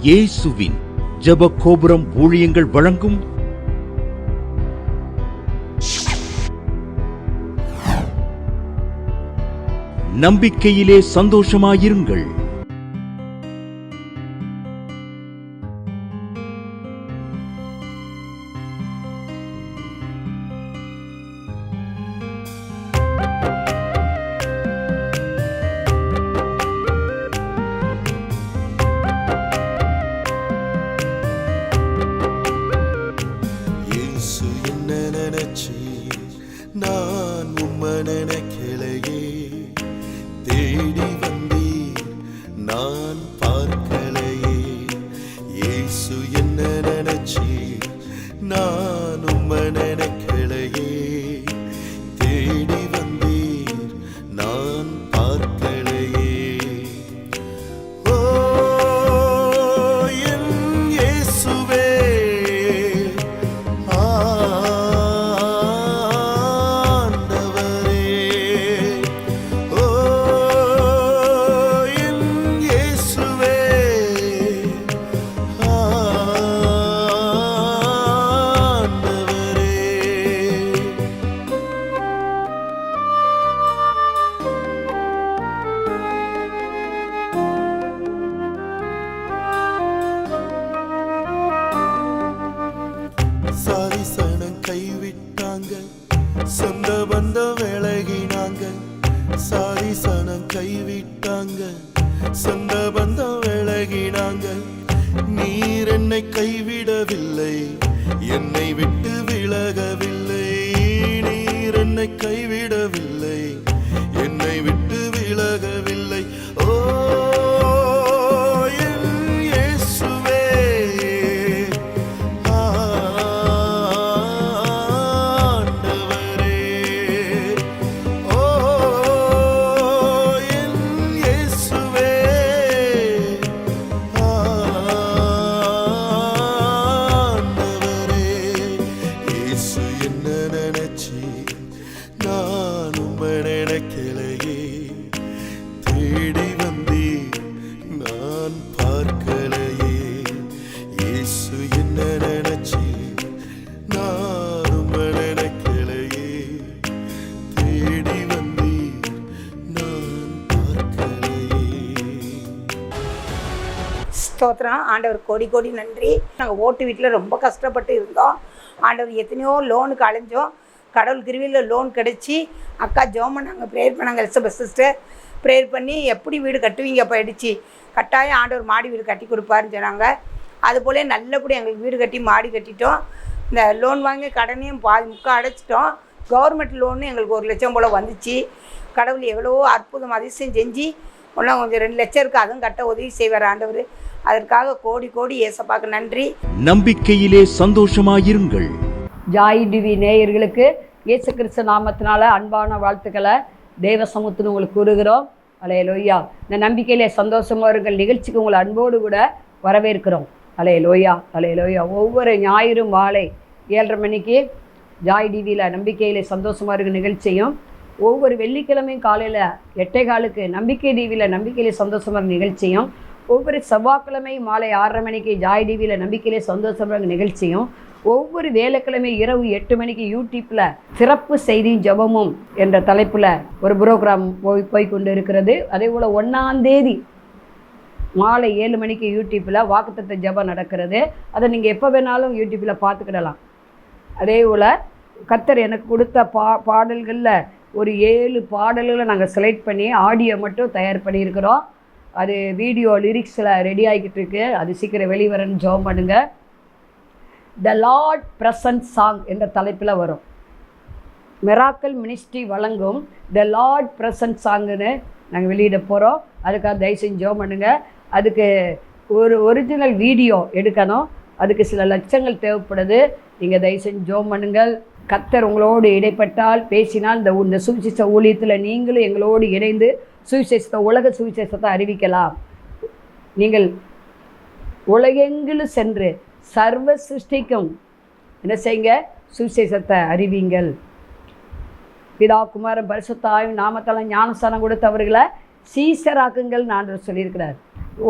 இயேசுவின் ஜெப கோபுரம் ஊழியங்கள் வழங்கும் நம்பிக்கையிலே சந்தோஷமாயிருங்கள். நான் உம்மை நினைக்கலையே, தேடி வந்தீர் நான் பார்க்கலையே. இயேசு என்ன நினைச்சீர், நான் உம்மை நினைக்கலையே, தேடி வந்தீர் நான் பார்க்கலையே. ஓ என் இயேசுவே, சாரிசனம் கைவிட்டாங்க, சொந்த பந்தம் விலகினாங்க. சாரிசனம் கைவிட்டாங்க, சொந்த பந்தம் விலகினாங்க. நீர் என்னை கைவிடவில்லை, என்னை விட்டு விலகவில்லை. நீர் என்னை கைவிடவில்லை, என்னை விட்டு விலகவில்லை. ஓ நான் உம்மை நினைக்கலையே, தேடி வந்தீர் நான் பார்க்கலையே. இயேசு என்ன நினைச்சீர், நான் உம்மை நினைக்கலையே, தேடி வந்தீர் நான் பார்க்கலையே. ஸ்தோத்திரம். ஆண்டவர் கோடி கோடி நன்றி. நாங்கள் ஓட்டு வீட்டில் ரொம்ப கஷ்டப்பட்டு இருந்தோம். ஆண்டவர் எத்தனையோ லோனுக்கு அலைஞ்சோம். கடவுள் கிருவியில் லோன் கிடச்சி அக்கா ஜோம் பண்ணாங்க, ப்ரேயர் பண்ணாங்க. எலிசபெத் சிஸ்டர் ப்ரேயர் பண்ணி எப்படி வீடு கட்டுவீங்க போயிடுச்சு, கட்டாயம் ஆண்டவர் மாடி வீடு கட்டி கொடுப்பாருன்னு சொன்னாங்க. அதுபோல் நல்லபடியாக எங்களுக்கு வீடு கட்டி மாடி கட்டிட்டோம். இந்த லோன் வாங்கி கடனையும் முக்கால் அடைச்சிட்டோம். கவர்மெண்ட் லோன்னு எங்களுக்கு 1 லட்சம் போல் வந்துச்சு. கடவுள் எவ்வளோ அற்புதம் அதிசயம் செஞ்சு ஒன்றும் கொஞ்சம் 2 லட்சம் இருக்குது, அதுவும் கட்ட உதவி செய்வார் ஆண்டவர். அதற்காக கோடி கோடி ஏசப்பாக்கு நன்றி. நம்பிக்கையிலே சந்தோஷமாயிருங்கள். ஜாய் டிவி நேயர்களுக்கு இயேசு கிறிஸ்து நாமத்தினால அன்பான வாழ்த்துக்களை தேவ சமூகத்தில் உங்களுக்கு கூறுகிறோம். அல்லேலூயா. இந்த நம்பிக்கையிலே சந்தோஷமாக இருங்கள் நிகழ்ச்சிக்கு உங்களை அன்போடு கூட வரவேற்கிறோம். அல்லேலூயா, அல்லேலூயா. ஒவ்வொரு ஞாயிறும் மாலை 7:30 மணிக்கு ஜாய் டிவியில் நம்பிக்கையிலே சந்தோஷமாக இருக்கிற நிகழ்ச்சியும், ஒவ்வொரு வெள்ளிக்கிழமையும் காலையில் 8:15க்கு நம்பிக்கை டிவியில் நம்பிக்கையிலே சந்தோஷமாக நிகழ்ச்சியும், ஒவ்வொரு செவ்வாய்க்கிழமை மாலை 6:30 மணிக்கு ஜாய் டிவியில் நம்பிக்கையிலே சந்தோஷமாக நிகழ்ச்சியும், ஒவ்வொரு வேலைக்கிழமை இரவு 8 மணிக்கு யூடியூப்பில் சிறப்பு செய்தி ஜபமும் என்ற தலைப்பில் ஒரு ப்ரோக்ராம் போய்கொண்டு இருக்கிறது. அதே போல் 1ஆம் தேதி மாலை 7 மணிக்கு யூடியூப்பில் வாக்குத்தத்த ஜபம் நடக்கிறது. அதை நீங்கள் எப்போ வேணாலும் யூடியூப்பில் பார்த்துக்கிடலாம். அதே போல் கர்த்தர் எனக்கு கொடுத்த பாடல்களில் ஒரு 7 பாடல்களை நாங்கள் செலக்ட் பண்ணி ஆடியோ மட்டும் தயார் பண்ணியிருக்கிறோம். அது வீடியோ லிரிக்ஸில் ரெடி ஆகிக்கிட்டு இருக்கு. அது சீக்கிரம் வெளிவரன்னு ஜெபம் பண்ணுங்கள். த லார்ட் பிரசன்ட் சாங் என்ற தலைப்பில் வரும். மிராக்கிள் மினிஸ்ட்ரி வழங்கும் த லார்ட் பிரசன்ட் சாங்குன்னு நாங்கள் வெளியிட போகிறோம். அதுக்காக தயவு செஞ்சு ஜெபம் பண்ணுங்கள். அதுக்கு ஒரு ஒரிஜினல் வீடியோ எடுக்கணும். அதுக்கு சில லட்சங்கள் தேவைப்படுது. நீங்கள் தயவு செஞ்சு ஜெபம் பண்ணுங்கள். கர்த்தர் உங்களோடு இடைப்பட்டால் பேசினால் இந்த சுவிசேஷ ஊழியத்தில் நீங்களும் எங்களோடு இணைந்து சுவிசேஷத்தை உலக சுவிசேஷத்தை அறிவிக்கலாம். நீங்கள் உலகெங்கிலும் சென்று சர்வ சிருஷ்டிக்கும் என்ன செய்யுங்க, சுவிசேஷத்தை அறிவிங்கள். பிதா குமாரன் பரிசுத்த ஆவியின் நாமத்தால் ஞானஸ்தானம் கொடுத்தவர்களை சீசராக்குங்கள் ஆண்டவர் சொல்லியிருக்கிறார்.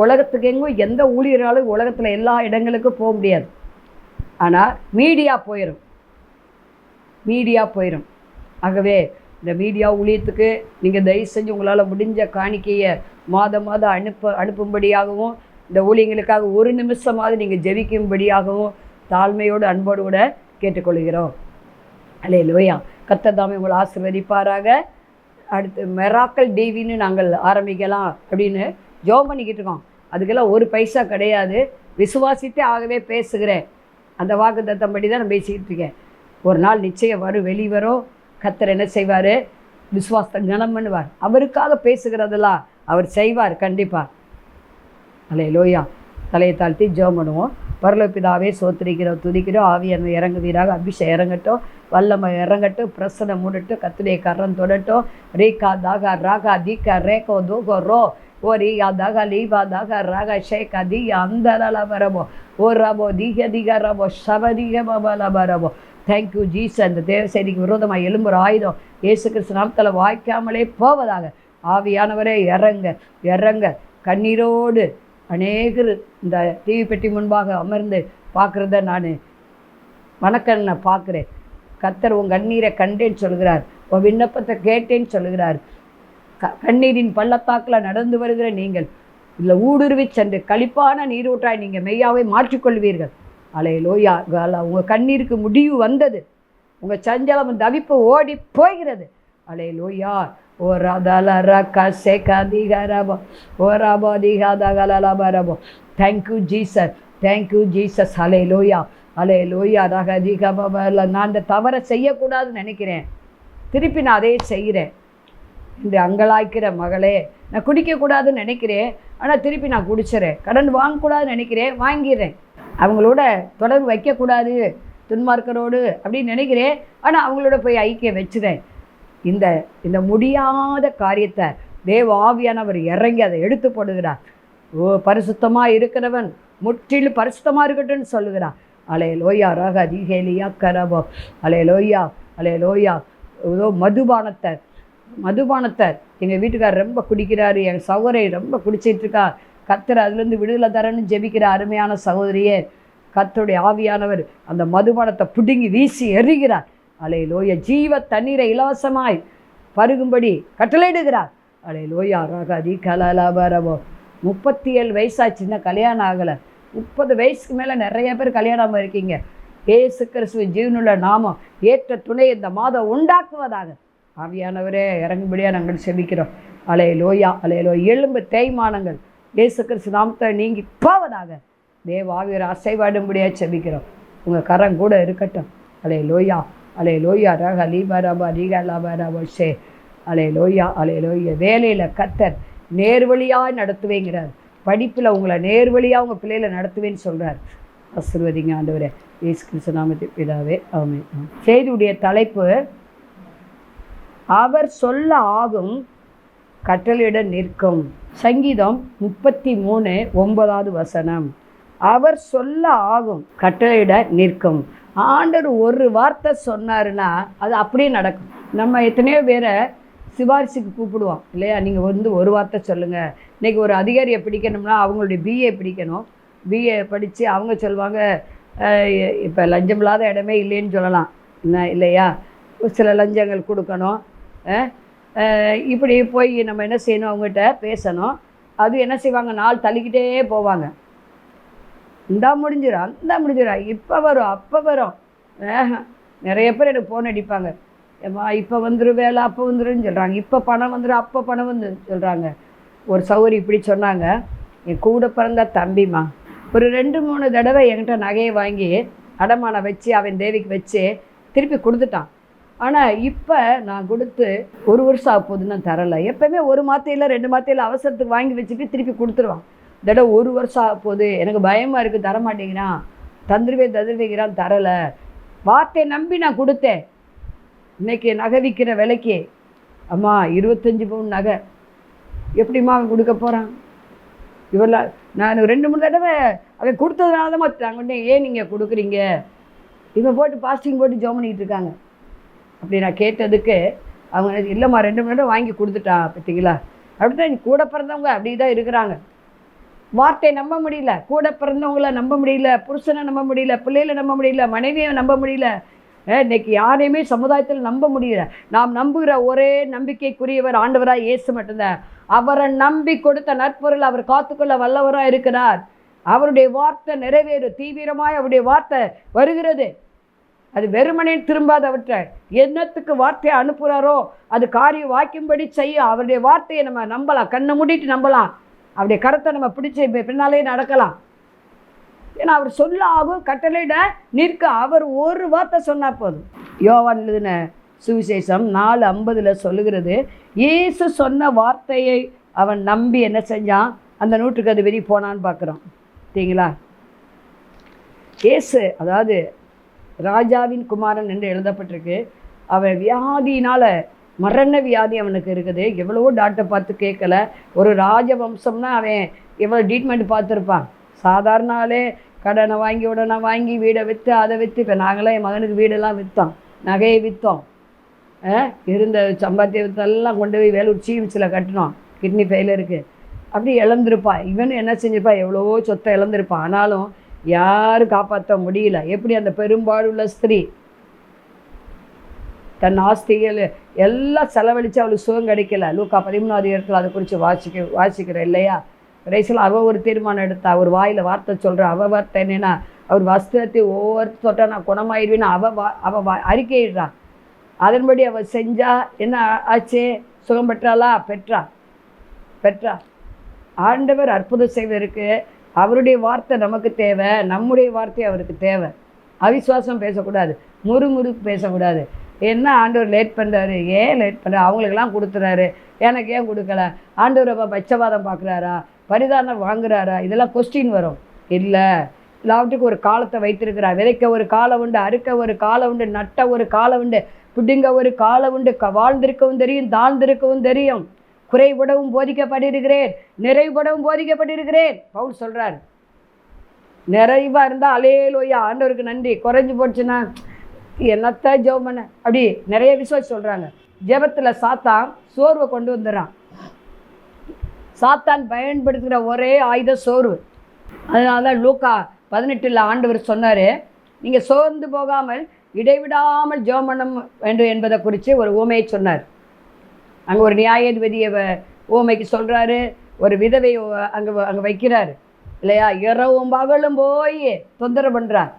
உலகத்துக்கு எங்கும் எந்த ஊழியராலும் உலகத்தில் எல்லா இடங்களுக்கும் போக முடியாது. ஆனால் மீடியா போயிடும். ஆகவே இந்த மீடியா ஊழியத்துக்கு நீங்கள் தயவு செஞ்சு உங்களால் முடிஞ்ச காணிக்கையை மாதம் அனுப்பும்படியாகவும், இந்த ஊழியங்களுக்காக ஒரு நிமிஷமாவது நீங்கள் ஜெபிக்கும்படியாகவும் தாழ்மையோடு அன்போடு கூட கேட்டுக்கொள்கிறோம். அல்லேலூயா. கர்த்தர் தாமே உங்களை ஆசீர்வதிப்பாராக. அடுத்து மெராக்கல் டிவின்னு நாங்கள் ஆரம்பிக்கலாம் அப்படின்னு ஜெபம் பண்ணிக்கிட்டு இருக்கோம். அதுக்கெல்லாம் ஒரு பைசா கிடையாது. விசுவாசித்தே ஆகவே பேசுகிறேன். அந்த வாக்குத்தத்தம்படி தான் நான் பேசிக்கிட்டு இருக்கேன். ஒரு நாள் நிச்சயம் வெளிவரும். கர்த்தர் என்ன செய்வார்? விசுவாசத்தை கனம் பண்ணுவார். அவருக்காக பேசுகிறதெல்லாம் அவர் செய்வார் கண்டிப்பாக. அல்லேலூயா. தலையை தாழ்த்தி ஜெபம் பண்ணுவோம். பரலோக பிதாவே, சோத்திரிக்கிறோம், துதிக்கிறோம். ஆவியான இறங்குவீராக. அபிஷேகம் இறங்கட்டும், வல்லமை இறங்கட்டும், பிரசனை மூடட்டும், கர்த்தருடைய கரம் தொடட்டும். ரீகா தாகா ராகா தீகா ரேகோ தூகோ ரோ ஓ ரீகா தாகா லீபா தாகா ராகா ஷேகா தீயா அந்தரலா வரபோ ஓ ரபோ தீக தீகா ரபோ சபதீக பபலா பரபோ. Thank you Jesus. அந்த தேவ செய்திக்கு விரோதமாக எழும்புற ஆயுதம் இயேசு கிறிஸ்து நாமத்தில் வாய்க்காமலே போவதாக. ஆவியானவரே இறங்க. கண்ணீரோடு அநேகர் இந்த டிவி பெட்டி முன்பாக அமர்ந்து பார்க்குறத நான் வணக்கன்னு நான் பார்க்குறேன். கர்த்தர் உன் கண்ணீரை கண்டேன்னு சொல்கிறார், உன் விண்ணப்பத்தை கேட்டேன்னு சொல்கிறார். கண்ணீரின் பள்ளத்தாக்கில் நடந்து வருகிற நீங்கள் இல்லை ஊடுருவி சென்று களிப்பான நீரூற்றாய் நீங்கள் மெய்யாவை மாற்றிக்கொள்வீர்கள். அல்லேலூயா. உங்கள் கண்ணீருக்கு முடிவு வந்தது. உங்கள் சஞ்சலம் தவிப்பு ஓடி போகிறது. அல்லேலூயா. ஓ ராதாலா கசே கதிகரபோ ஓ ராபோ திகாதகலபரபோ. Thank you Jesus. அல்லேலூயா. நான் இந்த தவறை செய்யக்கூடாதுன்னு நினைக்கிறேன், திருப்பி நான் அதே செய்கிறேன். இந்த அங்கலாய்க்கிற மகளே, நான் குடிக்கக்கூடாதுன்னு நினைக்கிறேன், ஆனால் திருப்பி நான் குடிச்சிடறேன். கடன் வாங்கக்கூடாதுன்னு நினைக்கிறேன், வாங்கிடுறேன். அவங்களோட தொடர்பு வைக்கக்கூடாது துன்மார்க்கரோடு அப்படின்னு நினைக்கிறேன், ஆனால் அவங்களோட போய் ஐக்கியம் வச்சுறேன். இந்த முடியாத காரியத்தை தேவ ஆவியானவர் இறங்கி அதை எடுத்து போடுகிறார். ஓ பரிசுத்தமாக இருக்கிறவன் முற்றிலும் பரிசுத்தமாக இருக்கட்டும்னு சொல்லுகிறான். அல்லேலூயா. ராக அதிகேலியா கரபோ. அல்லேலூயா. ஏதோ மதுபானத்தை எங்கள் வீட்டுக்காரர் ரொம்ப குடிக்கிறாரு, என் சகோதரி ரொம்ப குடிச்சிட்ருக்கா, கர்த்தர் அதுலேருந்து விடுதலை தரன்னு ஜெபிக்கிற அருமையான சகோதரியே, கர்த்தருடைய ஆவியானவர் அந்த மதுபானத்தை பிடுங்கி வீசி எறிகிறார். அல்லேலூயா. ஜீவ தண்ணீரை இலவசமாய் பருகும்படி கட்டளையிடுகிறார். அல்லேலூயா. ராக அதிகலபரபோ. 37 வயசாச்சு, இன்னும் கல்யாணம் ஆகலை. 30 வயசுக்கு மேலே நிறைய பேர் கல்யாணம் இருக்கீங்க. இயேசு கிறிஸ்துவின் ஜீவனுள்ள நாமம் ஏற்ற துணை இந்த மாதம் உண்டாக்குவதாக. ஆவியானவரே இறங்கும்படியாக நாங்கள் செபிக்கிறோம். அல்லேலூயா. எலும்பு தேய்மானங்கள் இயேசு கிறிஸ்து நாமத்தை நீங்கி போவதாக. தேவ ஆவியர் அசைவாடும்படியாக செபிக்கிறோம். உங்கள் கரம் கூட இருக்கட்டும். அல்லேலூயா. ரக லீபரபா ரீகலபரபோ ஷே. அல்லேலூயா. வேலையில் கர்த்தர் நேர்வழியாக நடத்துவேங்கிறார். படிப்பில் உங்களை நேர்வழியாக உங்கள் பிள்ளைகளை நடத்துவேன்னு சொல்கிறார். ஆசீர்வதிங்க ஆண்டவரே. இயேசு கிறிஸ்து நாமத்தில் பிதாவே, ஆமென். செய்தியுடைய தலைப்பு, அவர் சொல்ல ஆகும் கட்டளையிட நிற்கும். சங்கீதம் 33:9. அவர் சொல்ல ஆகும் கட்டளையிட நிற்கும். ஆண்டவர் ஒரு வார்த்தை சொன்னாருன்னா அது அப்படியே நடக்கும். நம்ம எத்தனையோ பேரை சிபாரிசுக்கு கூப்பிடுவோம் இல்லையா? நீங்கள் ஒரு வார்த்தை சொல்லுங்கள். இன்றைக்கி ஒரு அதிகாரியை பிடிக்கணும்னா அவங்களுடைய பிஏ பிடிக்கணும். பிஏ படித்து அவங்க சொல்லுவாங்க, இப்போ லஞ்சம் இல்லாத இடமே இல்லைன்னு சொல்லலாம் என்ன இல்லையா? சில லஞ்சங்கள் கொடுக்கணும். இப்படி போய் நம்ம என்ன செய்யணும்? அவங்ககிட்ட பேசணும். அது என்ன செய்வாங்க? நாள் தள்ளிக்கிட்டே போவாங்க. இந்தா முடிஞ்சிடும், இப்போ வரும், அப்போ வரும். நிறைய பேர் எனக்கு ஃபோன் அடிப்பாங்க, ஏம்மா இப்போ வந்துடும் வேலை, அப்போ வந்துடும்னு சொல்கிறாங்க. இப்போ பணம் வந்துடும், அப்போ பணம் வந்து சொல்கிறாங்க. ஒரு சௌரி இப்படி சொன்னாங்க, என் கூட பிறந்த தம்பிம்மா ஒரு 2-3 தடவை என்கிட்ட நகையை வாங்கி அடமானம் வச்சு அவன் தேவிக்கு வச்சு திருப்பி கொடுத்துட்டான். ஆனால் இப்போ நான் கொடுத்து 1 வருஷம் ஆக போகுதுன்னு நான் தரலை. எப்போவுமே 1 மாத்தையில் 2 மாத்தையில் அவசரத்துக்கு வாங்கி வச்சுட்டு திருப்பி கொடுத்துருவான். தடவை 1 வருஷம் ஆக போகுது, எனக்கு பயமாக இருக்குது, தரமாட்டேங்கிறான், தந்துருவேங்கிறான், தரலை. வார்த்தையை நம்பி நான் கொடுத்தேன். இன்றைக்கி நகை விற்கிற விலைக்கு அம்மா 25 பவுன் நகை எப்படிம்மா அவன் கொடுக்க போகிறான்? இவெல்லாம் நான் 2-3 தடவை அவன் கொடுத்ததுனால தான் மாற்றிட்டாங்க. ஏன் நீங்கள் கொடுக்குறீங்க? இவன் போட்டு பாஸ்டிங் போட்டு ஜோம் பண்ணிக்கிட்டு இருக்காங்க. அப்படி நான் கேட்டதுக்கு அவங்க இல்லைம்மா 2-3 தடவை வாங்கி கொடுத்துட்டான். பார்த்தீங்களா? அப்படி தான் கூட பிறந்தவங்க அப்படி தான் இருக்கிறாங்க. வார்த்தையை நம்ப முடியல, கூட பிறந்தவங்கள நம்ப முடியல, புருஷனை நம்ப முடியல, பிள்ளைகளை நம்ப முடியல, மனைவியை நம்ப முடியல. இன்னைக்கு யாரையுமே சமுதாயத்தில் நம்ப முடியல. நாம் நம்புகிற ஒரே நம்பிக்கைக்குரியவர் ஆண்டவராக இயேசு மட்டும்தான். அவரை நம்பி கொடுத்த நற்பொருள் அவர் காத்துக்கொள்ள வல்லவராக இருக்கிறார். அவருடைய வார்த்தை நிறைவேறும். தீவிரமாய் அவருடைய வார்த்தை வருகிறது. அது வெறுமனே திரும்பாதவற்றை என்னத்துக்கு வார்த்தையை அனுப்புகிறாரோ அது காரியம் வாய்க்கும்படி செய்யும். அவருடைய வார்த்தையை நம்ம நம்பலாம், கண்ணை மூடிட்டு நம்பலாம். அவருடைய கருத்தை நம்ம பிடிச்சி பின்னாலே நடக்கலாம். ஏன்னா அவர் சொல்ல ஆகும், கட்டளையிட நிற்க. அவர் ஒரு வார்த்தை சொன்னால் போதும். யோவான் எழுதின சுவிசேஷம் 4:50 சொல்லுகிறது, இயேசு சொன்ன வார்த்தையை அவன் நம்பி என்ன செஞ்சான், அந்த நூற்றுக்கு அது வெளியே போனான்னு பார்க்குறோம். சரிங்களா? இயேசு அதாவது ராஜாவின் குமாரன் என்று எழுதப்பட்டிருக்கு. அவன் வியாதியினால், மரண வியாதி அவனுக்கு இருக்குது. எவ்வளவோ டாக்டர் பார்த்து கேட்கல. ஒரு ராஜவம்சம்னா அவன் எவ்வளோ ட்ரீட்மெண்ட் பார்த்துருப்பான். சாதாரண ஆளே கடனை வாங்கி உடனே வாங்கி வீடை விற்று அதை விற்று, இப்போ நாங்களாம் என் மகனுக்கு வீடெல்லாம் விற்றோம், நகையை விற்றோம், இருந்த சம்பாத்தியத்தெல்லாம் கொண்டு போய் வேலூர் சிஎம்சியில் கட்டினோம். கிட்னி ஃபெயிலருக்கு அப்படி இழந்திருப்பான். இவன் என்ன செஞ்சிருப்பான், எவ்வளவோ சொத்தை இழந்திருப்பான். ஆனாலும் யாரும் காப்பாற்ற முடியல. எப்படி அந்த பெரும்பாடுள்ள ஸ்திரீ தன் ஆஸ்திகள் எல்லாம் செலவழித்து அவளுக்கு சுகம் கிடைக்கல. லூக்கா 13 அதை குறித்து வாசிக்கிறேன் இல்லையா? கடைசியில் அவள் ஒரு தீர்மானம் எடுத்தா. அவர் வாயில் வார்த்தை சொல்கிறா. அவள் வார்த்தை என்னென்னா, அவர் வஸ்திரத்தை ஒவ்வொரு தொட்டால் நான் குணமாயிடுவேன்னு அவள் அறிக்கையிடுறான். அதன்படி அவள் செஞ்சா என்ன ஆச்சு, சுகம் பெற்றாளா? பெற்றா. ஆண்டவர் அற்புதம் செய்வதற்கு அவருடைய வார்த்தை நமக்கு தேவை, நம்முடைய வார்த்தை அவருக்கு தேவை. அவிசுவாசம் பேசக்கூடாது, முறுமுறுப்பு பேசக்கூடாது. என்ன ஆண்டவர் லேட் பண்ணுறாரு, ஏன் லேட் பண்ணுறாரு, அவங்களுக்கெல்லாம் கொடுத்துறாரு, எனக்கு ஏன் கொடுக்கல, ஆண்டவர் பட்சபாதம் பார்க்குறாரா, பரிதானம் வாங்குறாரா, இதெல்லாம் கொஸ்டின் வரும். இல்லை, எல்லாவற்றுக்கும் ஒரு காலத்தை வைத்திருக்கிறார். விதைக்க ஒரு காலம் உண்டு, அறுக்க ஒரு காலம் உண்டு, நட்ட ஒரு காலம் உண்டு, பிடுங்க ஒரு காலம் உண்டு. வாழ்ந்திருக்கவும் தெரியும், தாழ்ந்திருக்கவும் தெரியும். குறைபடவும் போதிக்கப்பட்டிருக்கிறேன், நிறைவுபடவும் போதிக்கப்பட்டிருக்கிறேன் பவுல் சொல்கிறார். நிறைவாக இருந்தால் அல்லேலூயா, ஆண்டவருக்கு நன்றி. குறைஞ்சி போச்சுன்னா என்னத்த ஜெபம் பண்ண, அப்படி நிறைய விஷயம் சொல்கிறாங்க. ஜெபத்தில் சாத்தான் சோர்வை கொண்டு வந்துடுறான். சாத்தான் பயன்படுத்துகிற ஒரே ஆயுத சோர்வு. அதனால தான் லூக்கா 18 ஆண்டவர் சொன்னார், நீங்கள் சோர்ந்து போகாமல் இடைவிடாமல் ஜெபம் பண்ண வேண்டும் என்பதை குறித்து ஒரு ஊமையை சொன்னார். அங்கே ஒரு நியாயாதிபதியை ஊமைக்கு சொல்கிறாரு, ஒரு விதவை அங்கே வைக்கிறார் இல்லையா? இரவும் பகலும் போய் தொந்தரவு பண்ணுறார்.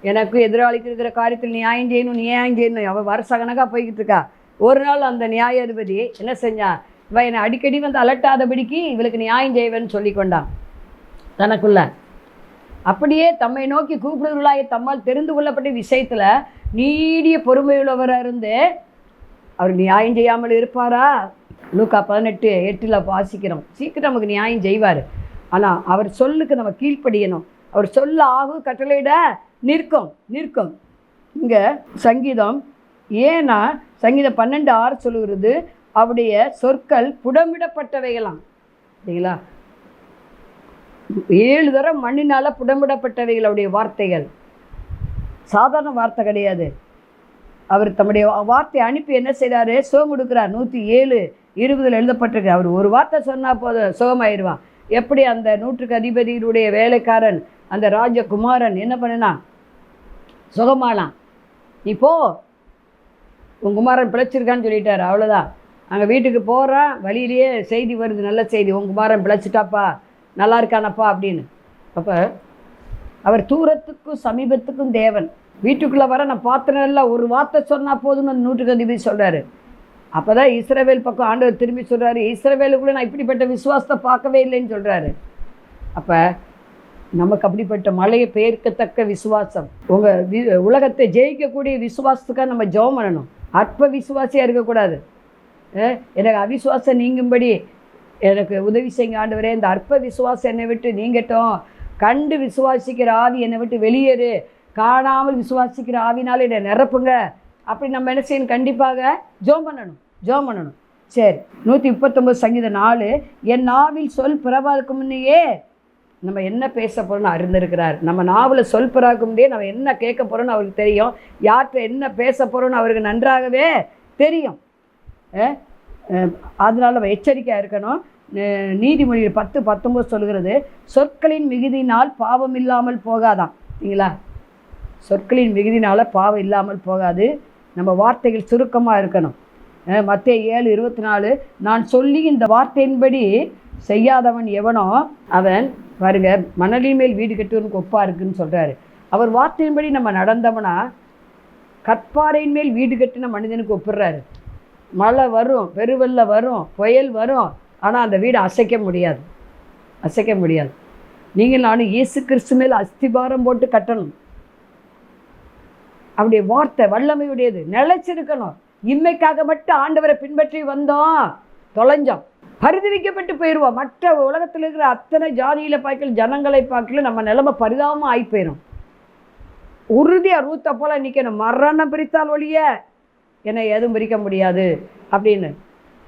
எனக்கு எதிராளிக்கு இருக்கிற காரியத்தில் நியாயம் செய்யணும். அவள் வருஷக்கணக்காக போய்கிட்டு இருக்கா. ஒரு நாள் அந்த நியாயாதிபதி என்ன செஞ்சான், இவன் என்னை அடிக்கடி வந்து அலட்டாதபடிக்கு இவளுக்கு நியாயம் செய்வேன்னு சொல்லி கொண்டான் தனக்குள்ள. அப்படியே தம்மை நோக்கி கூப்பிடுவர்களாக தம்மால் தெரிந்து கொள்ளப்பட்ட விஷயத்தில் நீடிய பொறுமையுள்ளவராக இருந்து அவர் நியாயம் செய்யாமல் இருப்பாரா? லூக்கா 18:8 வாசிக்கிறோம். சீக்கிரம் நமக்கு நியாயம் செய்வார். ஆனால் அவர் சொல்லுக்கு நம்ம கீழ்ப்படியணும். அவர் சொல்ல ஆகும், கட்டளையிட நிற்கும். இங்கே சங்கீதம் ஏன்னா சங்கீதம் 12:6 சொல்லுகிறது, அவருடைய சொற்கள் புடமிடப்பட்டவைகளாம். சரிங்களா? 7 தரம் மண்ணினால் புடமிடப்பட்டவைகள் அவருடைய வார்த்தைகள். சாதாரண வார்த்தை கிடையாது. அவர் தம்முடைய வார்த்தையை அனுப்பி என்ன செய்கிறாரு, சுகம் கொடுக்குறார். 107:20 எழுதப்பட்டிருக்கு. அவர் ஒரு வார்த்தை சொன்னால் போதும் சுகமாயிடுவான். எப்படி அந்த 100க்கு அதிபதியுடைய வேலைக்காரன் அந்த ராஜகுமாரன் என்ன பண்ணினான், சுகமானான். இப்போ உன் குமாரன் பிழைச்சிருக்கான்னு சொல்லிட்டார். அவ்வளோதான். அங்கே வீட்டுக்கு போகிறான், வழியிலேயே செய்தி வருது, நல்ல செய்தி, உன் குமாரன் பிழைச்சிட்டாப்பா, நல்லா இருக்கானப்பா அப்படின்னு. அப்போ அவர் தூரத்துக்கும் சமீபத்துக்கும் தேவன். வீட்டுக்குள்ளே வர நான் பார்த்தனல்ல, ஒரு வார்த்தை சொன்னால் போதும்னு அந்த 100க்கு அதிபதி சொல்கிறாரு. அப்போ தான் இஸ்ரவேல் பக்கம் ஆண்டவர் திரும்பி சொல்கிறாரு, இஸ்ரவேலுக்குள்ளே நான் இப்படிப்பட்ட விசுவாசத்தை பார்க்கவே இல்லைன்னு சொல்கிறாரு. அப்போ நமக்கு அப்படிப்பட்ட மலையை பெயர்க்கத்தக்க விசுவாசம், உங்கள் உலகத்தை ஜெயிக்கக்கூடிய விசுவாசத்துக்காக நம்ம ஜெபம் பண்ணணும். அற்ப விசுவாசியாக இருக்கக்கூடாது. எனக்கு அவிசுவாசம் நீங்கும்படி எனக்கு உதவி செய்யுங்க ஆண்டவரே, இந்த அற்ப விசுவாசம் என்னை விட்டு நீங்கட்டும், கண்டு விசுவாசிக்கிற ஆவி என்னை விட்டு வெளியேறு, காணாமல் விசுவாசிக்கிற ஆவினால என்னை நிரப்புங்க. அப்படி நம்ம என்ன செய்யணும், கண்டிப்பாக ஜெபம் பண்ணணும். சரி, 139 சங்கீதம் 4, என் நாவில் சொல் பிறவாக்கு முன்னையே நம்ம என்ன பேச போகிறோன்னு அறிந்திருக்கிறார். நம்ம நாவில் சொல் பிறகு முன்னே நம்ம என்ன கேட்க போகிறோன்னு அவருக்கு தெரியும். யார்கிட்ட என்ன பேச போகிறோன்னு அவருக்கு நன்றாகவே தெரியும். அதனால் நம்ம எச்சரிக்கையாக இருக்கணும். நீதிமொழிகள் 10:19 சொல்கிறது, சொற்களின் மிகுதியினால் பாவம் இல்லாமல் போகாதான். சரிங்களா? சொற்களின் மிகுதினால் பாவம் இல்லாமல் போகாது. நம்ம வார்த்தைகள் சுருக்கமாக இருக்கணும். மத்தேயு 7:24, நான் சொல்லி இந்த வார்த்தையின்படி செய்யாதவன் எவனோ அவன் பாருங்க மணலின் மேல் வீடு கட்டுவனுக்கு ஒப்பா இருக்குன்னு சொல்கிறாரு. அவர் வார்த்தையின்படி நம்ம நடந்தோம்னா கற்பாறையின் மேல் வீடு கட்டின மனிதனுக்கு ஒப்பிடுறாரு. மழை வரும், பெருவெள்ளம் வரும், புயல் வரும், ஆனால் அந்த வீடு அசைக்க முடியாது, அசைக்க முடியாது. நீங்கள் நானும் இயேசு கிறிஸ்து மேல் அஸ்திபாரம் போட்டு கட்டணும். அவருடைய வார்த்தை வல்லமையுடையது, நிலைச்சிருக்கணும். இம்மைக்காக மட்டும் ஆண்டவரை பின்பற்றி வந்தோம், தொலைஞ்சோம், பரிதவிக்கப்பட்டு போயிடுவோம். மற்ற உலகத்தில் இருக்கிற அத்தனை ஜாதியில் பார்க்கல, ஜனங்களை பார்க்கல, நம்ம நிலைமை பரிதாபமாக ஆகி போயிடும். உறுதியாக ரூத்தை போல் நிற்கணும். மரணம் பிரித்தால் ஒழிய என்னை எதுவும் பிரிக்க முடியாது அப்படின்னு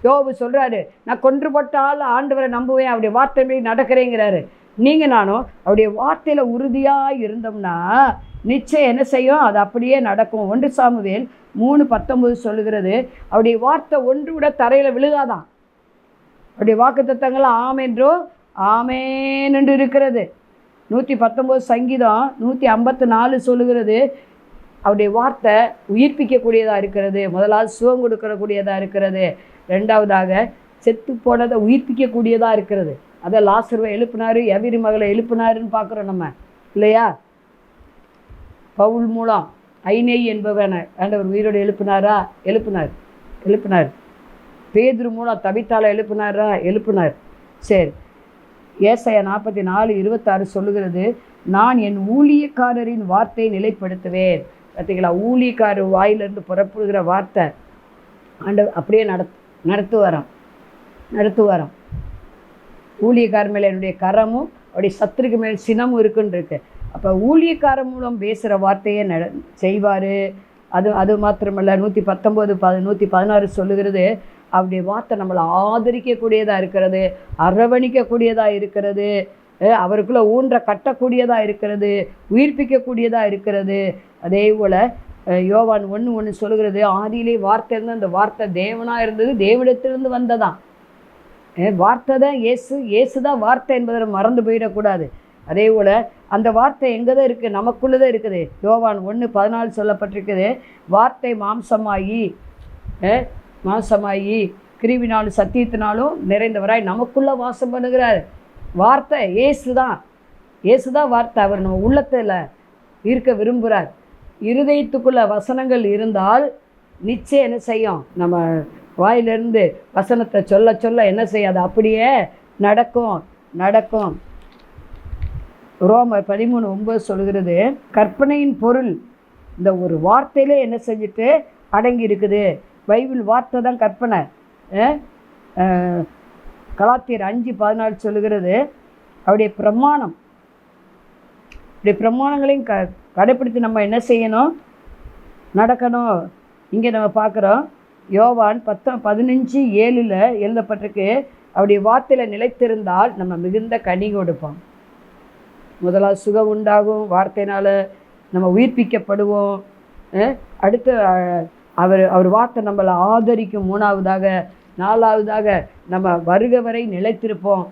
யோபு சொல்கிறாரு. நான் கொன்று போட்டால் ஆண்டவரை நம்புவேன், அவருடைய வார்த்தை நடக்கிறேங்கிறாரு. நீங்கள் நானும் அவருடைய வார்த்தையில் உறுதியாக இருந்தோம்னா நிச்சயம் என்ன செய்யும், அது அப்படியே நடக்கும். 1 சாமுவேல் 3:19 சொல்லுகிறது, அவருடைய வார்த்தை ஒன்று கூட தரையில் விழுகாதான். அவருடைய வாக்குத்தத்தங்கள் ஆமென்றோ ஆமேன் என்று இருக்கிறது. 119 சங்கீதம் 154 சொல்லுகிறது, அவருடைய வார்த்தை உயிர்ப்பிக்கக்கூடியதாக இருக்கிறது. முதலாவது சுகம் கொடுக்கக்கூடியதாக இருக்கிறது. ரெண்டாவதாக செத்து போனதை உயிர்ப்பிக்கக்கூடியதாக இருக்கிறது. அதை லாசருவை எழுப்பினார், எவிரி மகளை எழுப்பினாருன்னு பார்க்குறோம் நம்ம இல்லையா? பவுல் மூலம் ஐநேய் என்பவனை ஆண்டவர் உயிரோடு எழுப்பினாரா? எழுப்பினார். பேதுரு மூலம் தபித்தால எழுப்பினாரா? எழுப்பினார். சரி, ஏசாயா 44:26 சொல்லுகிறது, நான் என் ஊழியக்காரரின் வார்த்தையை நிலைப்படுத்துவேன். பார்த்தீங்களா? ஊழியக்காரர் வாயிலிருந்து புறப்படுகிற வார்த்தை ஆண்டவர் அப்படியே நடத்துவாராம். ஊழியக்காரர் மேலே என்னுடைய கரமும் அவருடைய சத்துருக்கு மேல் சினமும் இருக்குன்னு இருக்கு. அப்போ ஊழியக்காரர் மூலம் பேசுகிற வார்த்தையை செய்வார். அது மாத்திரமல்ல, 116 சொல்லுகிறது, அவருடைய வார்த்தை நம்மளை ஆதரிக்கக்கூடியதாக இருக்கிறது, அரவணிக்கக்கூடியதாக இருக்கிறது, அவருக்குள்ளே ஊன்ற கட்டக்கூடியதாக இருக்கிறது, உயிர்ப்பிக்கக்கூடியதாக இருக்கிறது. அதே போல் யோவான் 1:1 சொல்லுகிறது, ஆதியிலே வார்த்தை இருந்து, அந்த வார்த்தை தேவனாக இருந்தது, தேவனிடத்திலிருந்து வந்ததான். வார்த்தை தான் இயேசு தான் வார்த்தை என்பதை மறந்து போயிடக்கூடாது. அதே போல் அந்த வார்த்தை எங்கே தான் இருக்குது? நமக்குள்ளே தான் இருக்குது. யோவான் 1:14 சொல்லப்பட்டிருக்குது, வார்த்தை மாம்சமாயி கிருவினாலும் சத்தியத்தினாலும் நிறைந்தவராய் நமக்குள்ளே வாசம் பண்ணுகிறார். வார்த்தை இயேசு தான் வார்த்தை. அவர் நம்ம உள்ளத்தில் இருக்க விரும்புகிறார். இருதயத்துக்குள்ள வசனங்கள் இருந்தால் நிச்சயம் என்ன செய்யும்? நம்ம வாயிலிருந்து வசனத்தை சொல்ல என்ன செய்யாது? அப்படியே நடக்கும். ரோமர் 13:9 சொல்கிறது, கற்பனையின் பொருள் இந்த ஒரு வார்த்தையிலே என்ன செஞ்சுட்டு அடங்கி இருக்குது. பைபிள் வார்த்தை தான் கற்பனை. கலாத்தியர் 5:14 சொல்லுகிறது, அவருடைய பிரமாணங்களையும் கடைப்பிடித்து நம்ம என்ன செய்யணும்? நடக்கணும். இங்கே நம்ம பார்க்குறோம், யோவான் 15:7 எழுதப்பட்டிருக்கு, அவருடைய வார்த்தையில் நிலைத்திருந்தால் நம்ம மிகுந்த கனி கொடுப்போம். முதலாவது சுகம் உண்டாகும், வார்த்தையினால் நம்ம உயிர்ப்பிக்கப்படுவோம். அடுத்து அவர் வார்த்தை நம்மளை ஆதரிக்கும். 4வதாக நம்ம வருக வரை நிலைத்திருப்போம்.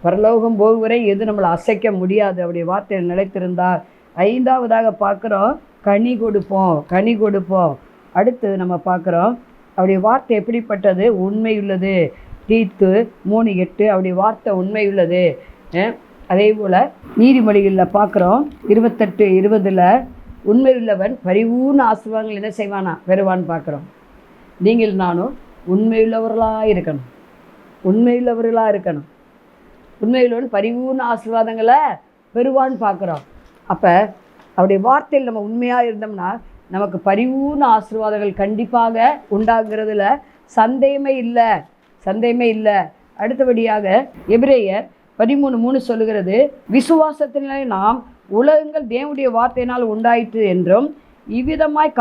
பரலோகம் போகும் வரை எது நம்மளை அசைக்க முடியாது அவருடைய வார்த்தையில் நிலைத்திருந்தால். 5வதாக பார்க்குறோம், கனி கொடுப்போம். அடுத்து நம்ம பார்க்குறோம், அவருடைய வார்த்தை எப்படிப்பட்டது? உண்மையுள்ளது. தீத்து 3:8 அவருடைய வார்த்தை உண்மையுள்ளது. அதே போல் நீதிமொழிகளில் பார்க்குறோம் 28:20 உண்மையுள்ளவன் பரிபூர்ண ஆசீர்வாதங்கள் என்ன செய்வானா? பெறுவான்னு பார்க்குறோம். நீங்கள் நானும் உண்மையுள்ளவர்களாக இருக்கணும். உண்மையுள்ளவன் பரிபூர்ண ஆசீர்வாதங்களை பெறுவான்னு பார்க்குறோம். அப்போ அவருடைய வார்த்தையில் நம்ம உண்மையாக இருந்தோம்னா நமக்கு பரிபூர்ண ஆசீர்வாதங்கள் கண்டிப்பாக உண்டாகிறதுல சந்தேகமே இல்லை. அடுத்தபடியாக எபிரேயர் 13:3 சொல்லுகிறது, விசுவாசத்தினாலே நாம் உலகங்கள் தேவனுடைய வார்த்தையினால் உண்டாயிற்று என்றும் இவ்விதமாய்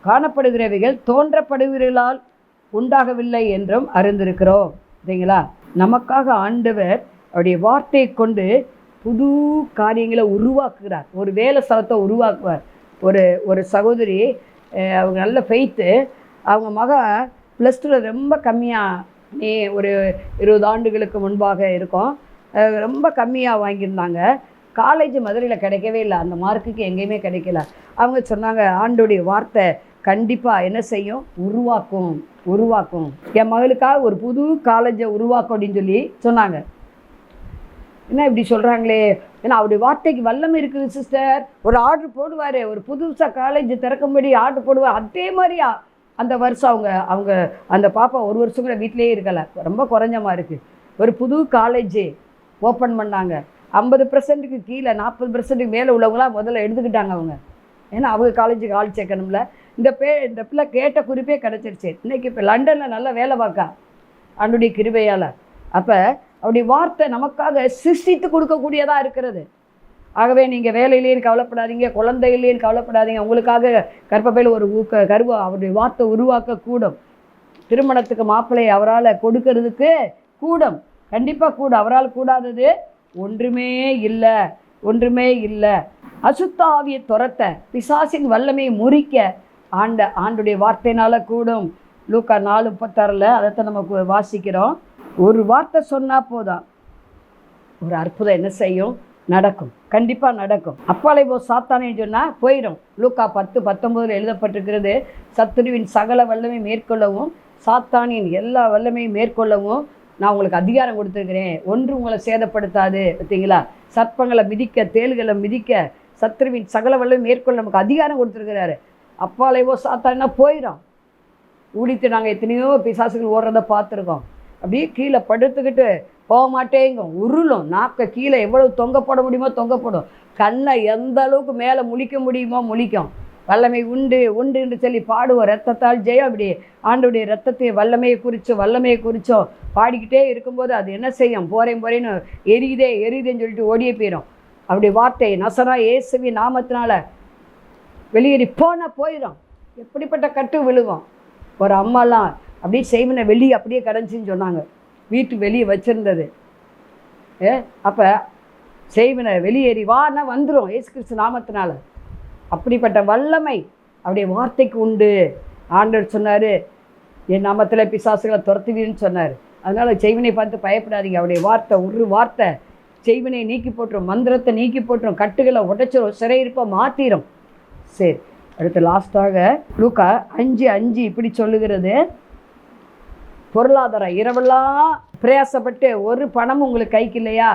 காணப்படுகிறவைகள் தோன்றப்படுகிறவர்களால் உண்டாகவில்லை என்றும் அறிந்திருக்கிறோம். சரிங்களா? நமக்காக ஆண்டவர் அவருடைய வார்த்தையை கொண்டு புது காரியங்களை உருவாக்குகிறார். ஒரு வேலை ஸ்தலத்தை உருவாக்குவார். ஒரு சகோதரி, அவங்க நல்ல ஃபெய்த்து, அவங்க மகன் +2 ரொம்ப கம்மியாக ஒரு 20 ஆண்டுகளுக்கு முன்பாக இருக்கும். ரொம்ப கம்மியாக வாங்கியிருந்தாங்க. காலேஜ் மதுரையில் கிடைக்கவே இல்லை, அந்த மார்க்குக்கு எங்கேயுமே கிடைக்கல. அவங்க சொன்னாங்க, ஆண்டோடைய வார்த்தை கண்டிப்பாக என்ன செய்யும், உருவாக்கும். என் மகளுக்காக ஒரு புது காலேஜை உருவாக்கும் அப்படின்னு சொல்லி சொன்னாங்க. என்ன இப்படி சொல்கிறாங்களே, ஏன்னா அவருடைய வார்த்தைக்கு வல்லமை இருக்குது சிஸ்டர். ஒரு ஆர்டர் போடுவார், ஒரு புதுசாக காலேஜ் திறக்கும்படி ஆர்டர் போடுவார். அதே மாதிரி அந்த வருஷம் அவங்க அந்த பாப்பா 1 வருஷம் கூட வீட்டிலேயே இருக்கலை, ரொம்ப குறைஞ்சமாக இருக்குது. ஒரு புது காலேஜ் ஓப்பன் பண்ணாங்க. 50% கீழே 40% மேலே உள்ளவங்களாம் முதல்ல எடுத்துக்கிட்டாங்க அவங்க. ஏன்னா அவங்க காலேஜுக்கு ஆள் சேர்க்கணும்ல. இந்த பிள்ளை கேட்ட குறிப்பே கிடச்சிருச்சு. இன்றைக்கி இப்போ லண்டனில் நல்லா வேலை பார்க்கா ஆண்டுடைய கிருபையால். அப்போ அவருடைய வார்த்தை நமக்காக சிருஷ்டித்து கொடுக்கக்கூடியதாக இருக்கிறது. ஆகவே நீங்கள் வேலையிலேயும் கவலைப்படாதீங்க, குழந்தையிலேயும் கவலைப்படாதீங்க. உங்களுக்காக கர்ப்பப்பையில் ஒரு கருவை அவருடைய வார்த்தை உருவாக்கக்கூடும். திருமணத்துக்கு மாப்பிள்ளை அவரால் கொடுக்கறதுக்கு கூடும், கண்டிப்பாக கூடும். அவரால் கூடாதது ஒன்றுமே இல்லை. அசுத்தாவியை துரத்த, பிசாசின் வல்லமையை முறிக்க ஆண்டுடைய வார்த்தையினால் கூடும். லூக்கா 4:36 அதைத்தான் நமக்கு வாசிக்கிறோம். ஒரு வார்த்தை சொன்னால் போதும், ஒரு அற்புதம் என்ன செய்யும், நடக்கும், கண்டிப்பாக நடக்கும். அப்பாலை போ சாத்தானேன்னு சொன்னால் போயிடும். லூக்கா 10:19 எழுதப்பட்டிருக்கிறது, சத்துருவின் சகல வல்லமை மேற்கொள்ளவும் சாத்தானின் எல்லா வல்லமையும் மேற்கொள்ளவும் நான் உங்களுக்கு அதிகாரம் கொடுத்துருக்கிறேன், ஒன்று உங்களை சேதப்படுத்தாது. பார்த்தீங்களா, சர்ப்பங்களை மிதிக்க, தேள்களை மிதிக்க, சத்துருவின் சகல வல்லமை மேற்கொள்ள நமக்கு அதிகாரம் கொடுத்துருக்கிறாரு. அப்பாலைவோ சாத்தானா போயிடும். ஊடித்து நாங்கள் எத்தனையோ பிசாசுகள் ஓடுறதை பார்த்துருக்கோம். அப்படியே கீழே படுத்துக்கிட்டு போக மாட்டேங்க, உருளும். நாக்கை கீழே எவ்வளவு தொங்க போட முடியுமோ தொங்கப்படும். கண்ணை எந்த அளவுக்கு மேலே முழிக்க முடியுமோ முழிக்கும். வல்லமை உண்டுன்னு சொல்லி பாடுவோம். ரத்தத்தால் ஜெயம். அப்படி ஆண்டோடைய ரத்தத்தை வல்லமையை குறிச்சோம் பாடிக்கிட்டே இருக்கும்போது அது என்ன செய்யும், போறேன்னு எரியுதேன்னு சொல்லிட்டு ஓடியே போயிடும். அப்படி வார்த்தை நசரா இயேசுவின் நாமத்தினால வெளியேறி போயிடும். எப்படிப்பட்ட கட்டு விழுவோம். ஒரு அம்மாலாம் அப்படியே செய்வனை வெளியே அப்படியே கடைஞ்சின்னு சொன்னாங்க, வீட்டு வெளியே வச்சுருந்தது. அப்போ செய்வனை வெளியேறி வான்னா வந்துடும் இயேசு கிறிஸ்து நாமத்தினால. அப்படிப்பட்ட வல்லமை அவருடைய வார்த்தைக்கு உண்டு. ஆண்டவர் சொன்னார், என் நாமத்தில் பிசாசுகளை துரத்துவீன்னு சொன்னார். அதனால் செய்வனை பார்த்து பயப்படாதீங்க. அவருடைய வார்த்தை ஒரு வார்த்தை செய்வனை நீக்கி போட்டுரும், மந்திரத்தை நீக்கி போட்டுரும், கட்டுகளை உடைச்சிரும், சிறையிருப்பை மாற்றிடும். சரி, அடுத்து லாஸ்ட்டாக லூக்கா 5:5 இப்படி சொல்லுகிறது, பொருளாதாரம் இரவெல்லாம் பிரயாசப்பட்டு ஒரு பணமும் உங்களுக்கு கைக்கு இல்லையா,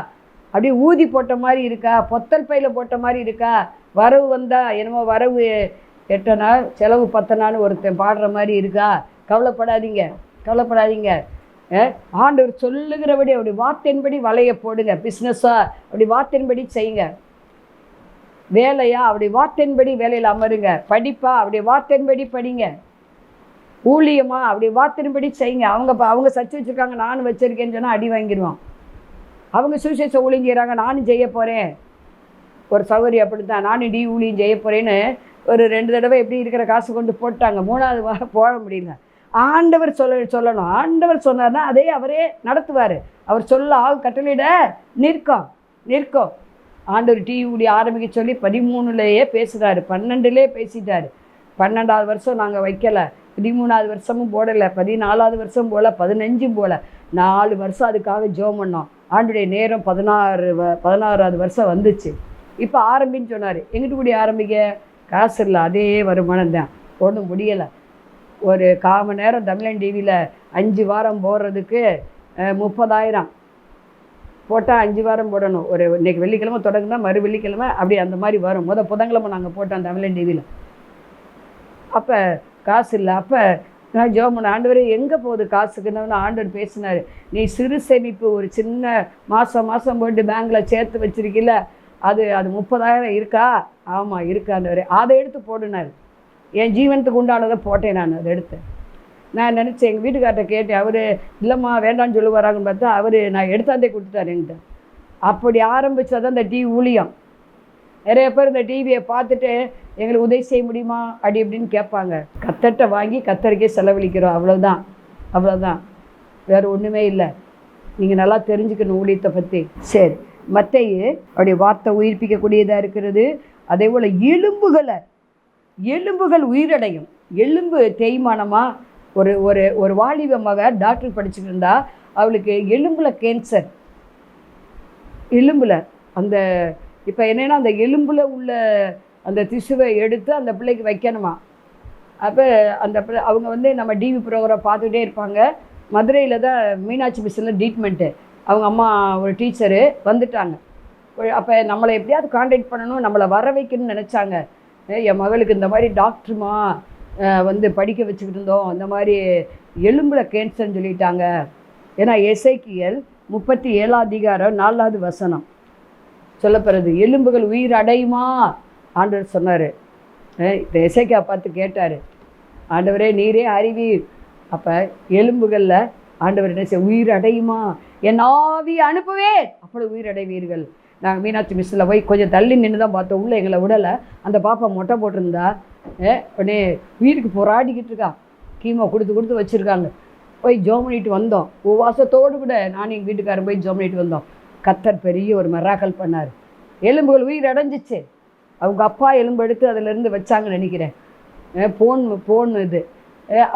அப்படியே ஊதி போட்ட மாதிரி இருக்கா, பொத்தல் பையில் போட்ட மாதிரி இருக்கா, வரவு வந்தால் என்னமோ வரவு 8 நாள் செலவு 10 நாள் ஒருத்தன் பாடுற மாதிரி இருக்கா, கவலைப்படாதீங்க. ஆண்டவர் சொல்லுகிறபடி அப்படி வார்த்தையின்படி வலைய போடுங்க. பிஸ்னஸாக அப்படி வார்த்தையின்படி செய்யுங்க. வேலையா அப்படி வார்த்தையின்படி வேலையில் அமருங்க. படிப்பா அப்படி வார்த்தையின்படி படிங்க. ஊழியமா அப்படி வார்த்தையின்படி செய்யுங்க. அவங்க சர்ச்சை வச்சுருக்காங்க, நானும் வச்சுருக்கேன்னு சொன்னால் அடி வாங்கிடுவான். அவங்க சுவிசேஷ ஊழியம் செய்கிறாங்க, நானும் செய்ய போகிறேன். ஒரு சௌகரியம் அப்படி தான், நானும் ஊழியம் செய்ய போகிறேன்னு ஒரு 2 தடவை எப்படி இருக்கிற காசு கொண்டு போட்டாங்க. 3வது வாரம் போட முடியல. ஆண்டவர் சொல்லணும். ஆண்டவர் சொன்னார்னா அதே அவரே நடத்துவார். அவர் சொல்ல கட்டளையிட நிற்கும். ஆண்டவர் ஊழியம் ஆரம்பிக்க சொல்லி 13 பேசுகிறாரு, 12 பேசிட்டார். 12வது வருஷம் நாங்கள் வைக்கலை, 13வது வருஷமும் போடலை, 14வது வருஷம் போல, 15 போல, 4 வருஷம் அதுக்காக ஜெபம் பண்ணோம். ஆண்டுடைய நேரம் 16வது வருஷம் வந்துச்சு. இப்போ ஆரம்பின்னு சொன்னார். எங்கிட்ட கூடிய ஆரம்பிக்க காசு இல்லை, அதே வருமானம் தான், ஒன்றும் முடியலை. ஒரு 1/4 மணி நேரம் தமிழன் டிவியில் 5 வாரம் போடுறதுக்கு 30,000 போட்டால் 5 வாரம் போடணும். இன்றைக்கி வெள்ளிக்கிழமை தொடங்குனா மறு வெள்ளிக்கிழமை அப்படி அந்த மாதிரி வரும். புதன்கிழமை நாங்கள் போட்டோம் தமிழன் டிவியில். அப்போ காசு இல்லை. அப்போ நான் ஜெபம் பண்ண, ஆண்டவரே எங்கே போகுது காசுக்குன்னு ஆண்டவர் பேசினார். நீ சிறு சேமிப்பு ஒரு சின்ன மாதம் போட்டு பேங்கில் சேர்த்து வச்சிருக்கல, அது 30,000 இருக்கா? ஆமாம் இருக்கு ஆண்டவரே, அதை எடுத்து போடுனார். என் ஜீவனத்துக்கு உண்டானதை போட்டேன். நான் அதை எடுத்து நான் நினச்சேன், எங்கள் வீட்டுக்கார்ட்ட கேட்டேன். அவர் இல்லைம்மா வேண்டான்னு சொல்லுவாராங்கன்னு பார்த்தா நான் எடுத்தாந்தே கொடுத்துட்டார் என்கிட்ட. அப்படி ஆரம்பித்ததான் இந்த டிவி ஊழியம். நிறைய பேர் இந்த டிவியை பார்த்துட்டு எங்களுக்கு உதவி செய்ய முடியுமா அப்படி இப்படின்னு கேட்பாங்க. கத்தட்டை வாங்கி கத்தரிக்கே செலவழிக்கிறோம், அவ்வளோதான், வேறு ஒன்றுமே இல்லை. நீங்கள் நல்லா தெரிஞ்சுக்கணும் ஊழியத்தை பற்றி. சரி, மத்தேயு அவருடைய வார்த்தை உயிர்ப்பிக்கக்கூடியதாக இருக்கிறது. அதே போல் எலும்புகள் உயிரடையும். எலும்பு தேய்மானமாக ஒரு ஒரு ஒரு வாலிப மக டாக்டர் படிச்சுட்டு இருந்தா, அவளுக்கு எலும்பில் கேன்சர். எலும்பில் அந்த இப்போ என்னென்னா அந்த எலும்பில் உள்ள அந்த திசுவை எடுத்து அந்த பிள்ளைக்கு வைக்கணுமா. அப்போ அந்த அவங்க வந்து நம்ம டிவி ப்ரோக்ராம் பார்த்துக்கிட்டே இருப்பாங்க. மதுரையில் தான் மீனாட்சி மிஷனில் ட்ரீட்மெண்ட்டு. அவங்க அம்மா ஒரு டீச்சரு வந்துட்டாங்க. அப்போ நம்மளை எப்படியாவது கான்டாக்ட் பண்ணணும், நம்மளை வர வைக்கணும்னு நினச்சாங்க. என் மகளுக்கு இந்த மாதிரி டாக்டருமா வந்து படிக்க வச்சுக்கிட்டு இருந்தோம், இந்த மாதிரி எலும்பில் கேன்சர்னு சொல்லிட்டாங்க. ஏன்னா எசேக்கியேல் 37:4 சொல்லப்படுறது, எலும்புகள் உயிர் அடையுமா ஆண்டவர் சொன்னார். இந்த எசேக்கியா பார்த்து கேட்டார், ஆண்டவரே நீரே அறிவீர். அப்போ எலும்புகளில் ஆண்டவர் என்ன செய்ய, உயிர் அடையுமா, என் ஆவியை அனுப்புவேன் அப்பொழுது உயிர் அடைவீர்கள். நாங்கள் மீனாட்சி மிஸ்ஸில் போய் கொஞ்சம் தள்ளி நின்று தான் பார்த்தோம், உள்ளே எங்களை விடலை. அந்த பாப்பா மொட்டை போட்டிருந்தா உடனே உயிருக்கு போராடிக்கிட்டு இருக்கா, கீமோ கொடுத்து வச்சுருக்காங்க. போய் ஜோம் பண்ணிட்டு வந்தோம், உபவாசத்தோடு கூட நான் எங்கள் வீட்டுக்காரன் போய் ஜோம் பண்ணிட்டு வந்தோம். கர்த்தர் பெரிய ஒரு மிராக்கிள் பண்ணார், எலும்புகள் உயிர் அடைஞ்சிச்சு. அவங்க அப்பா எலும்பு எடுத்து அதிலேருந்து வச்சாங்கன்னு நினைக்கிறேன், போன் இது.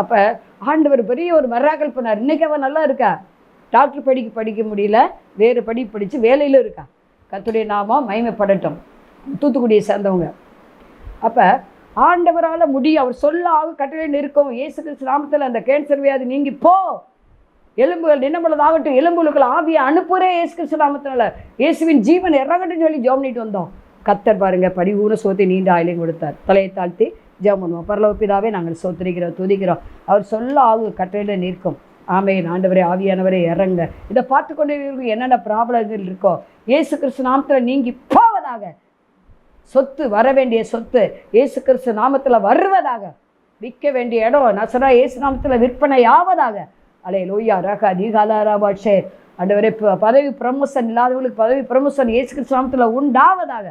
அப்போ ஆண்டவர் பெரிய ஒரு மிராக்கிள் பண்ணார். இன்றைக்கி அவன் நல்லா இருக்கா, டாக்டர் படிக்க முடியல, வேறு படித்து வேலையிலும் இருக்கா. கர்த்தருடைய நாமம் மகிமைப்படட்டும். தூத்துக்குடியை சேர்ந்தவங்க. அப்போ ஆண்டவரால் முடியும், அவர் சொல்ல ஆகும், கட்டளை நிற்கும். இயேசு கிறிஸ்து நாமத்தில் அந்த கேன்சர் வியாதி நீங்கி போ, எலும்புகள் நின்னம்பளதாகட்டும், எலும்புகளுக்கு ஆவியை அனுப்புகிறே இயேசு கிறிஸ்து நாமத்தினால, இயேசுவின் ஜீவன் இறங்கட்டும்னு சொல்லி ஜெபம் பண்ணிட்டு வந்தோம். கர்த்தர் பாருங்க படிவூன சோத்தை நீண்ட ஆயிலையும் கொடுத்தார். தலையை தாழ்த்தி ஜெபம் பண்ணுவோம். பரலோக பிதாவே, நாங்கள் சோத்திரிக்கிறோம், துதிக்கிறோம். அவர் சொல்ல ஆகும், கட்டளையில் நிற்கும். ஆமென். ஆண்டவரே, ஆவியானவரே இறங்க. இதை பார்த்து கொண்டே என்னென்ன ப்ராப்ளங்கள் இருக்கோ இயேசு கிறிஸ்து நாமத்தில் நீங்கி போவதாக. சொத்து வர வேண்டிய சொத்து இயேசு கிறிஸ்து நாமத்தில் வருவதாக. விற்க வேண்டிய இடம் நசரா இயேசு நாமத்தில் விற்பனை ஆவதாக. அல்லேலூயா. ரக அதிகாலாராபாஷே. ஆண்டவரே, பதவி ப்ரமோஷன் இல்லாதவங்களுக்கு பதவி ப்ரமோஷன் இயேசு கிறிஸ்து நாமத்தில் உண்டாவதாக.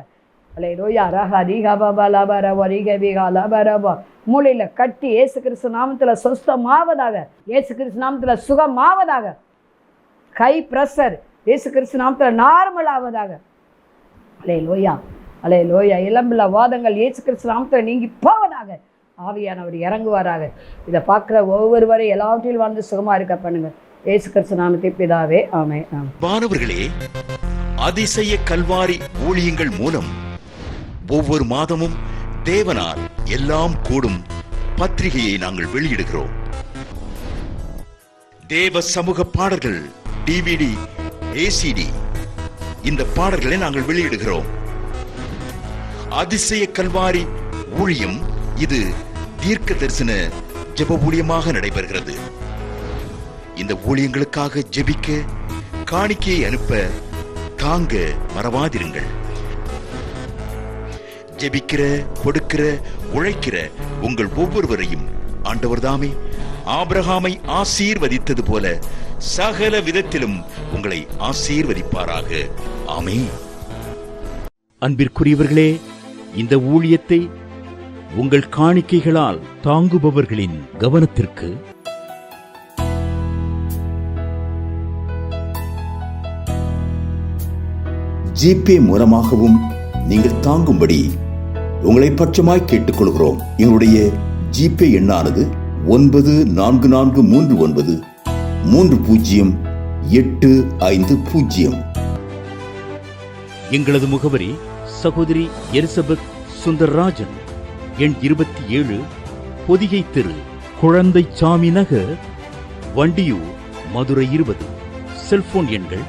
அல்லேலூயா. ரக அதிகாபாபா லாபரபா ரீகபிகா லாபரபா. மூளையில் கட்டி இயேசு கிறிஸ்து நாமத்தில் சொஸ்தமாவதாக. இயேசு கிறிஸ்து நாமத்தில் சுகமாவதாக. கை ப்ரெஷர் இயேசு கிறிஸ்து நாமத்தில் நார்மல் ஆவதாக. அல்லேலூயா. அல்லேலூயா. இளம்பில வாதங்கள் இயேசு கிறிஸ்து நாமத்தில் நீங்கி போவதாக. ஆவியானவர் இறங்குவாராக. இதை பார்க்குற ஒவ்வொருவரை எல்லாவற்றிலும் வாழ்ந்து சுகமாக இருக்க பண்ணுங்க. இயேசு கிறிஸ்து நாமத்தை பிதாவே, ஆமென். மாணவர்களே, அதிசய கல்வாரி ஊழியங்கள் மூலம் ஒவ்வொரு மாதமும் தேவனால் எல்லாம் கூடும் பத்திரிகையை நாங்கள் வெளியிடுகிறோம். தேவ சமூக பாடல்கள் DVD, ACD இந்த பாடல்களை நாங்கள் வெளியிடுகிறோம். அதிசய கல்வாரி ஊழியம் இது தீர்க்க தரிசன ஜெப ஊழியமாக நடைபெறுகிறது. இந்த ஊழியங்களுக்காக ஜெபிக்க, காணிக்கையை அனுப்ப தாங்க மறவாதிருங்கள். ஜெபிக்கிற, கொடுக்கிற, உழைக்கிற உங்கள் ஒவ்வொருவரையும் ஆண்டவர் தாமே ஆபிரகாமை ஆசீர்வதித்தது போல சகல விதத்திலும் உங்களை ஆசீர்வதிப்பாராக. ஆமென். அன்பிற்குரியவர்களே, இந்த ஊழியத்தை உங்கள் காணிக்கைகளால் தாங்குபவர்களின் கவனத்திற்கு ஜிபே மூலமாகவும் நீங்கள் தாங்கும்படி உங்களை பட்சமாய் கேட்டுக்கொள்கிறோம். எங்களுடைய ஜிபே எண்ணானது 9443030850. எங்களது முகவரி சகோதரி எலிசபெத் சுந்தர்ராஜன், எண் 27, பொதிகை தெரு, குழந்தை சாமி நகர், வண்டியூர், மதுரை 20. செல்போன் எண்கள்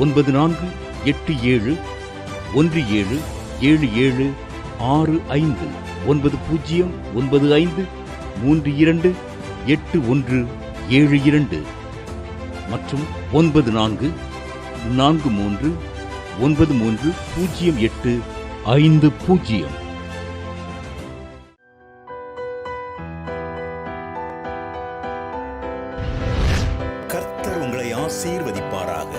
9487177765 9095328172 மற்றும் 9443930850. கர்த்தர் உங்களை ஆசீர்வதிப்பாராக.